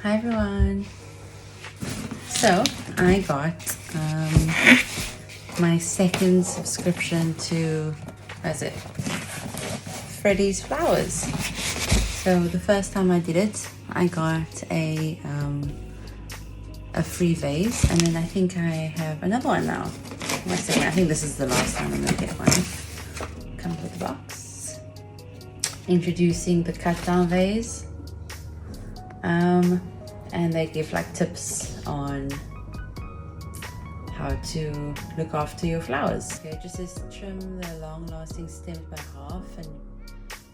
Hi everyone. So I got my second subscription to Freddie's flowers. So the first time I did it, I got a free vase, and then I think I have another one now. I think this is the last time I'm gonna get one. Comes with the box. Introducing the cut down vase. And they give like tips on how to look after your flowers. Okay, it just says trim the long-lasting stems by half and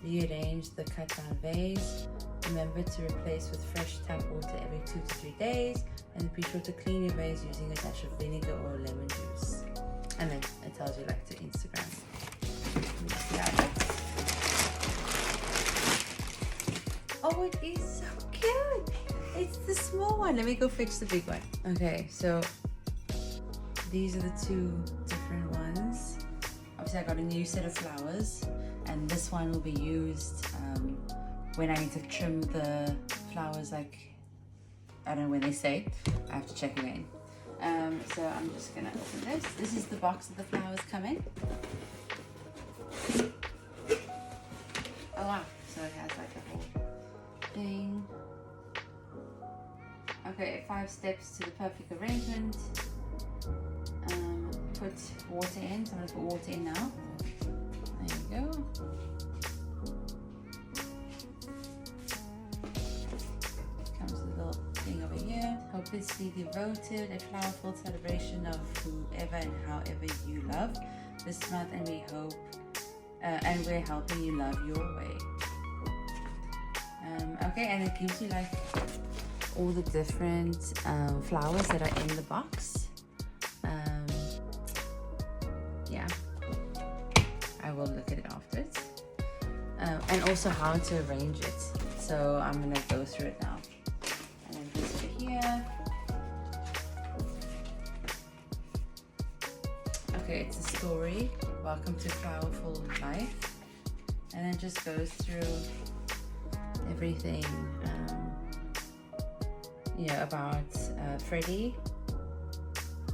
rearrange the cut-down vase. Remember to replace with fresh tap water every 2 to 3 days, and be sure to clean your vase using a dash of vinegar or lemon juice. And then it tells you like to Instagram. Oh, it is so cute! It's the small one. Let me go fetch the big one. Okay, so these are the two different ones. Obviously, I got a new set of flowers, and this one will be used when I need to trim the flowers. Like, I don't know when they say. I have to check again. So I'm just gonna open this. This is the box that the flowers come in. Oh wow! So it has like a whole thing. Okay, 5 steps to the perfect arrangement. Put water in. So I'm gonna put water in now. There you go. Comes with a little thing over here. Hopelessly devoted, a flowerful celebration of whoever and however you love this month, and we hope, and we're helping you love your way. Okay, and it gives you like all the different flowers that are in the box. Yeah, I will look at it afterwards. And also how to arrange it. So I'm gonna go through it now. And then this over here. Okay, it's a story. Welcome to Flowerful Life. And then just goes through everything about Freddie,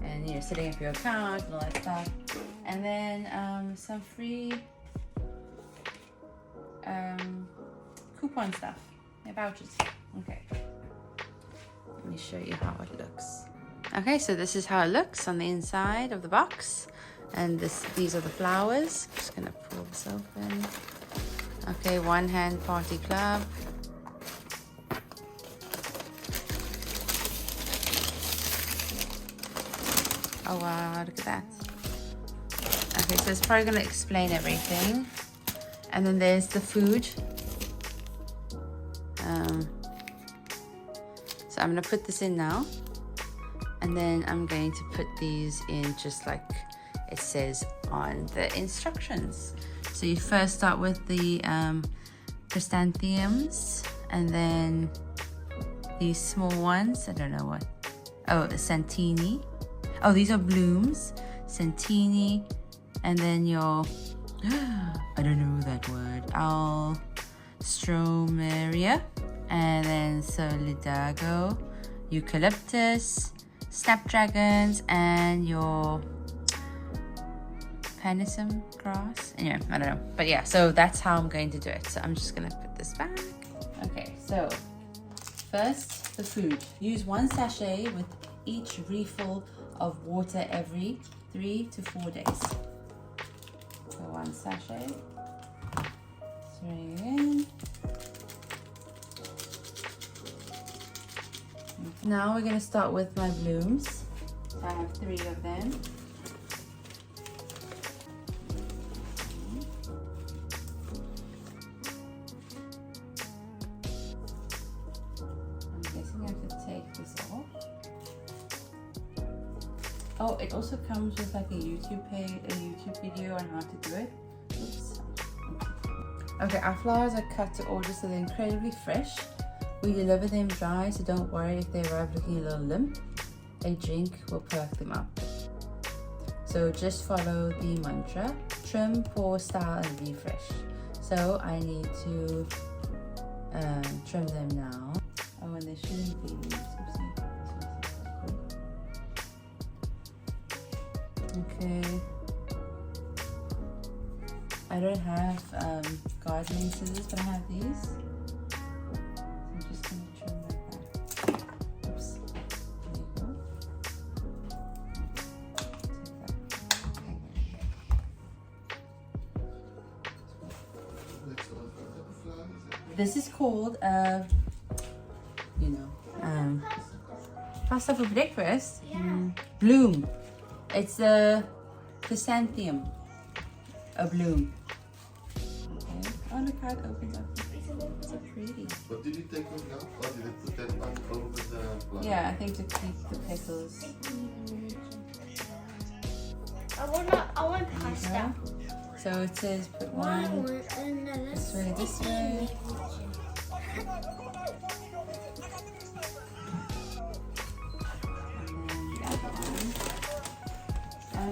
and setting up your account and all that stuff, and then some free coupon stuff, vouchers. Okay, let me show you how it looks. Okay, so this is how it looks on the inside of the box, and these are the flowers. I'm just gonna pull this open. Okay, One Hand Party Club. Oh wow, look at that. Okay, so it's probably gonna explain everything. And then there's the food. So I'm gonna put this in now. And then I'm going to put these in just like it says on the instructions. So you first start with the chrysanthemums, and then these small ones, I don't know what. Oh, the Santini. Oh, these are blooms, Santini, and then your, I don't know that word, Alstroemeria, and then Solidago, Eucalyptus, Snapdragons, and your Panisum grass. Anyway, I don't know, but yeah, so that's how I'm going to do it. So I'm just gonna put this back. Okay, so first, the food. Use 1 sachet with each refill of water every 3 to 4 days. So 1 sachet. Throw it in. Now we're gonna start with my blooms. So I have 3 of them. I'm guessing I have to take this off. Oh, it also comes with like a YouTube video on how to do it. Oops. Okay, our flowers are cut to order, so they're incredibly fresh. We deliver them dry, so don't worry if they arrive looking a little limp. A drink will perk them up. So just follow the mantra: trim, pour, style, and refresh. So I need to trim them now. Oh, when there shouldn't be leaves. Oopsie. Okay. I don't have gardening scissors, but I have these. So I'm just going to trim like that. Oops. There you go. Take that. This is called, pasta for breakfast. Bloom. It's a chrysanthemum. A bloom. Okay. Oh, look how it opens up. So pretty. What did you take off now? Or did you put that on over the plant? Yeah, I think to keep the petals. I want pasta. So it says put one this way, this way.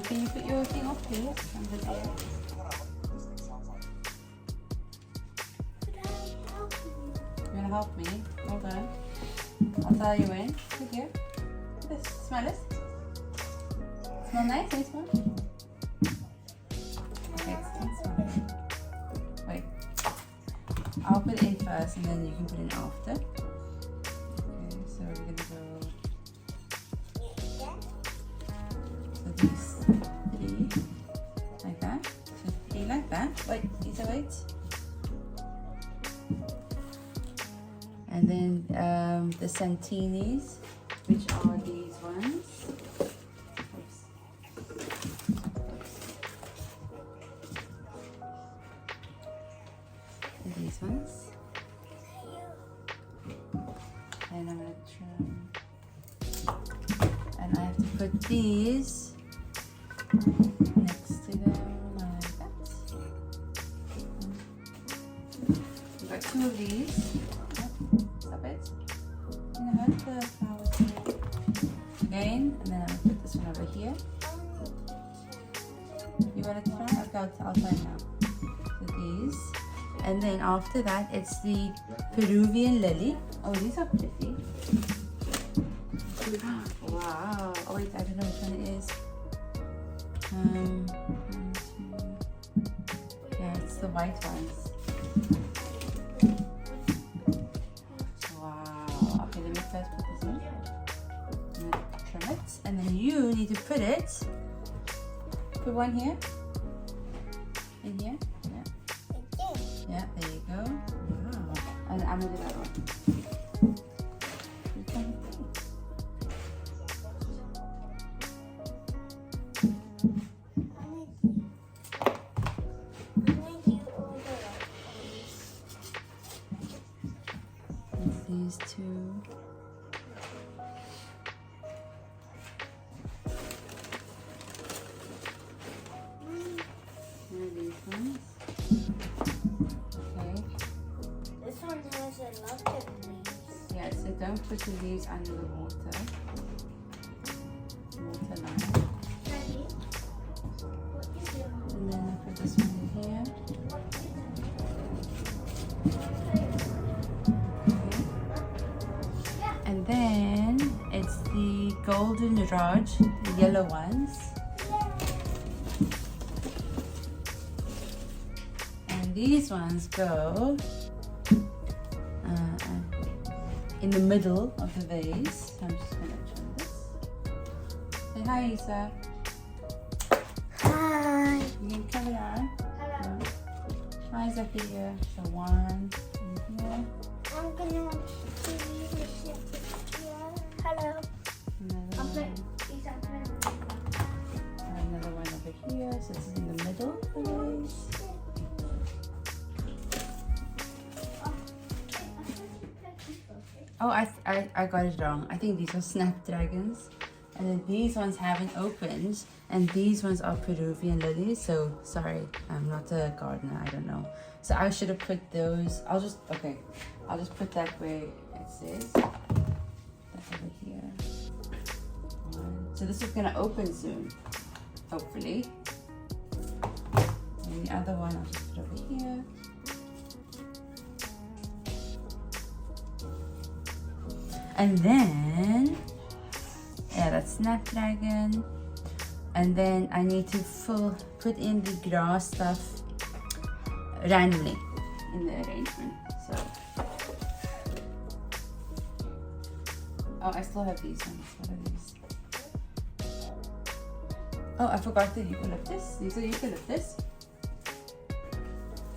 Can you put your thing off, please? Under there. You wanna help me? Hold on. I'll tell you when. Look here. Look at this. Smell it. Smell nice? Can you smell it? Okay, it's smell. Wait. I'll put it in first and then you can put it in after. Okay, so we're gonna go. So these. Like that. So 3 like that. Wait, these are wait. And then the Santinis, which are these ones. Oops. And these ones. And I'm gonna try. And I have to put these next to them like that. We've got 2 of these. Stop it. I'm gonna hurt the flowers here. Again, and then I'm gonna put this one over here. You want it to try? Okay, I'll try now. So these. And then after that, it's the Peruvian lily. Oh, these are pretty. Wow. Oh wait, I don't know which one it is. Yeah, it's the white ones. Wow. Okay, let me first put this in. I'm gonna trim it, and then you need to put it. Put one here. In here. Yeah. Yeah. There you go. Wow. And I'm gonna do that one. These 2. And these ones. Okay. This one has a lot of leaves. Yeah, so don't put the leaves under the water line. Daddy, what is your And then I put this one in here. And then it's the golden raj, the yellow ones. And these ones go in the middle of the vase. So I'm just going to trim this. Say hi, Isa. Hi. You can cover it on. Hello. Hi, Zafia. So 1 in here. I'm gonna give you this here. Hello. Another one. Another one over here. So this is in the middle of the vase. Oh, I got it wrong. I think these are snapdragons. And then these ones haven't opened. And these ones are Peruvian lilies. So, sorry, I'm not a gardener. I don't know. So I should have put those. I'll just put that where it says. That's over here. So this is going to open soon. Hopefully. And the other one I'll just put over here. And then, yeah, that's Snapdragon. And then I need to put in the grass stuff randomly in the arrangement. So, oh, I still have these ones. What are these? Oh, I forgot the eucalyptus. These are eucalyptus.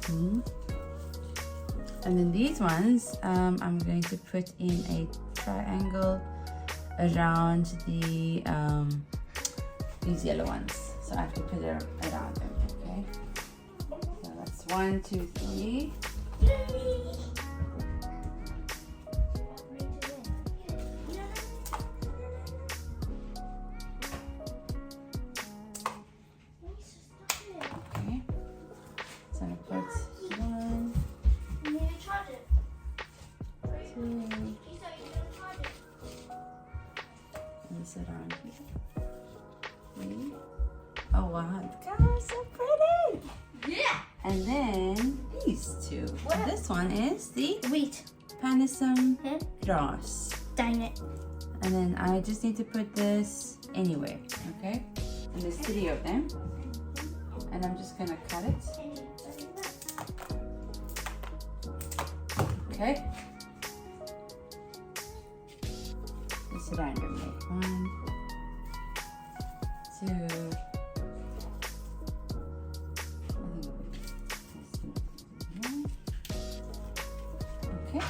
And then these ones, I'm going to put in a triangle around the these yellow ones. So I have to put it around them. Okay. So that's 1, 2, 3. Okay. So I put 1, 2, and this around here. 3. Oh wow, God, so pretty! Yeah. And then these two. What? This one is the Wheat. Panisum grass. Dang it. And then I just need to put this anywhere, okay? And there's 3 of them. And I'm just gonna cut it. Okay. Just randomly. 1, 2. Okay.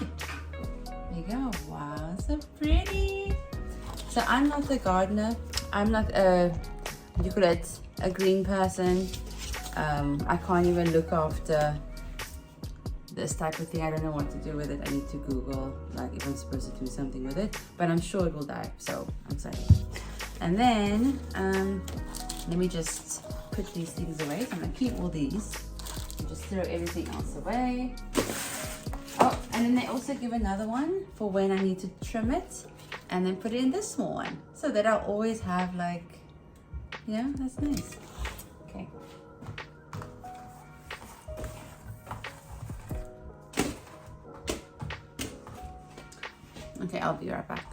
There you go. Wow, so pretty. So I'm not the gardener. I'm not you call it a green person. I can't even look after this type of thing. I don't know what to do with it. I need to Google like if I'm supposed to do something with it, but I'm sure it will die, so I'm sorry. And then let me just put these things away. So I'm gonna keep all these and just throw everything else away. Oh, and then they also give another one for when I need to trim it and then put it in this small one so that I'll always have like, yeah, that's nice. Okay. Okay, I'll be right back.